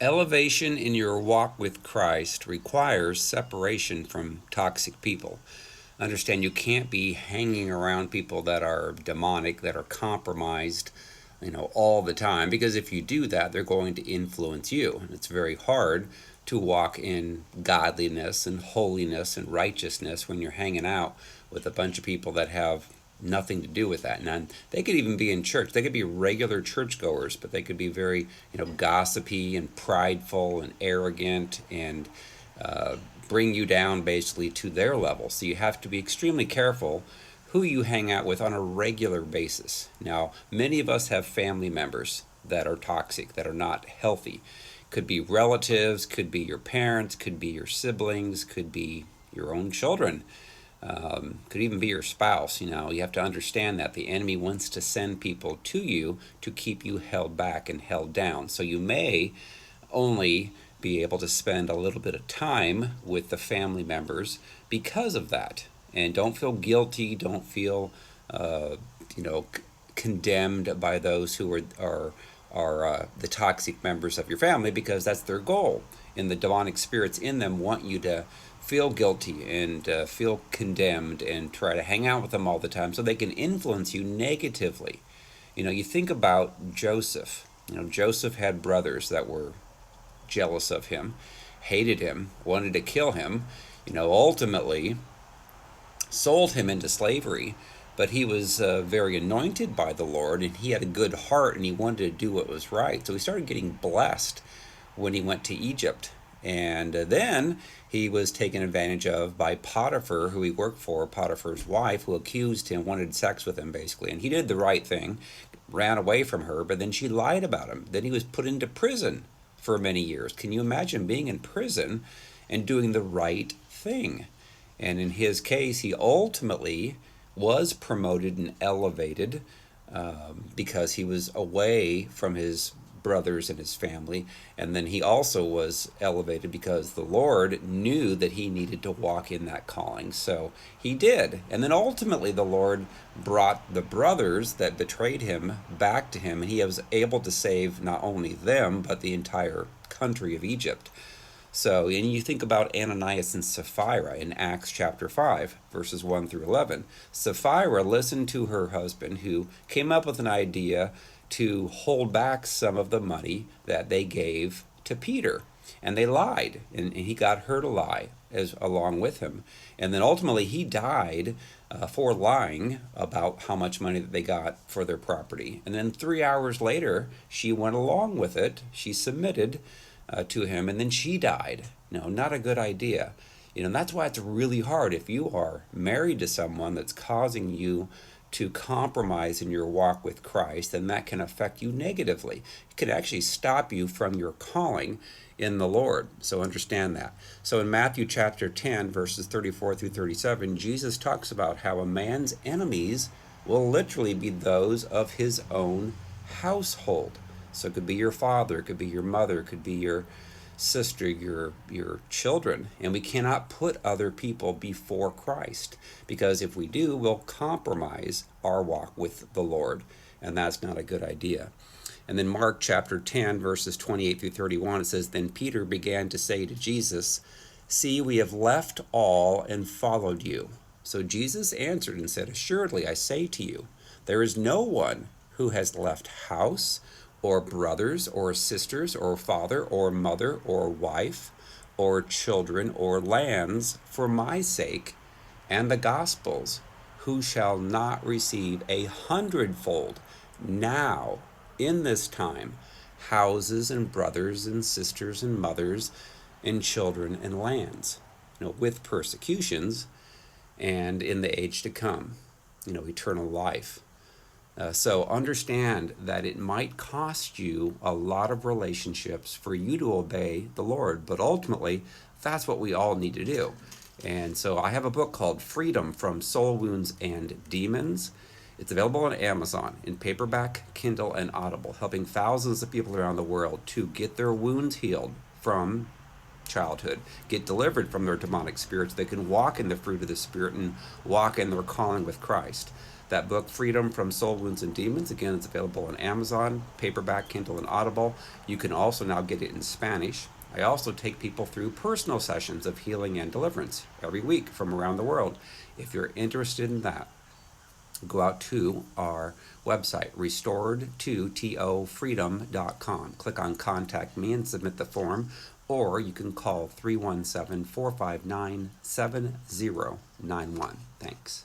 Elevation in your walk with Christ requires separation from toxic people. Understand you can't be hanging around people that are demonic, that are compromised, all the time, because if you do that, they're going to influence you. And it's very hard to walk in godliness and holiness and righteousness when you're hanging out with a bunch of people that have nothing to do with that. And they could even be in church. They could be regular churchgoers, but they could be very, gossipy and prideful and arrogant and bring you down basically to their level. So you have to be extremely careful who you hang out with on a regular basis. Now, many of us have family members that are toxic, that are not healthy. Could be relatives, could be your parents, could be your siblings, could be your own children. Could even be your spouse. You have to understand that the enemy wants to send people to you to keep you held back and held down. So you may only be able to spend a little bit of time with the family members because of that. And don't feel guilty. Don't feel, condemned by those who are the toxic members of your family, because that's their goal. And the demonic spirits in them want you to feel guilty and feel condemned and try to hang out with them all the time so they can influence you negatively. You think about Joseph. Joseph had brothers that were jealous of him, hated him, wanted to kill him, ultimately sold him into slavery. But he was very anointed by the Lord, and he had a good heart, and he wanted to do what was right. So he started getting blessed when he went to Egypt. And then he was taken advantage of by Potiphar, who he worked for, Potiphar's wife, who accused him, wanted sex with him, basically. And he did the right thing, ran away from her, but then she lied about him. Then he was put into prison for many years. Can you imagine being in prison and doing the right thing? And in his case, he ultimately was promoted and elevated because he was away from his brothers and his family. And then he also was elevated because the Lord knew that he needed to walk in that calling. So he did. And then ultimately the Lord brought the brothers that betrayed him back to him, and he was able to save not only them, but the entire country of Egypt. So, and you think about Ananias and Sapphira in Acts chapter 5, verses 1 through 11. Sapphira listened to her husband, who came up with an idea to hold back some of the money that they gave to Peter. And they lied, and he got her to lie along with him. And then ultimately he died for lying about how much money that they got for their property. And then 3 hours later, she went along with it. She submitted to him, and then she died. No, not a good idea. That's why it's really hard if you are married to someone that's causing you to compromise in your walk with Christ, then that can affect you negatively. It can actually stop you from your calling in the Lord. So understand that. So in Matthew chapter 10, verses 34 through 37, Jesus talks about how a man's enemies will literally be those of his own household. So it could be your father, it could be your mother, it could be your sister, your children. And we cannot put other people before Christ, because if we do, we'll compromise our walk with the Lord, and that's not a good idea. And then Mark chapter 10, verses 28 through 31, it says, "Then Peter began to say to Jesus, 'See, we have left all and followed you.' So Jesus answered and said, 'Assuredly, I say to you, there is no one who has left house or brothers or sisters or father or mother or wife or children or lands for my sake and the gospel's, who shall not receive 100-fold now in this time houses and brothers and sisters and mothers and children and lands, with persecutions, and in the age to come, eternal life.'" So understand that it might cost you a lot of relationships for you to obey the Lord, but ultimately that's what we all need to do. And so I have a book called Freedom from Soul Wounds and Demons. It's available on Amazon in paperback, Kindle, and Audible, helping thousands of people around the world to get their wounds healed from childhood, get delivered from their demonic spirits. They can walk in the fruit of the Spirit and walk in their calling with Christ. That book, Freedom from Soul Wounds and Demons, again, it's available on Amazon, paperback, Kindle, and Audible. You can also now get it in Spanish. I also take people through personal sessions of healing and deliverance every week from around the world. If you're interested in that, go out to our website, restored2tofreedom.com. Click on Contact Me and submit the form, or you can call 317-459-7091. Thanks.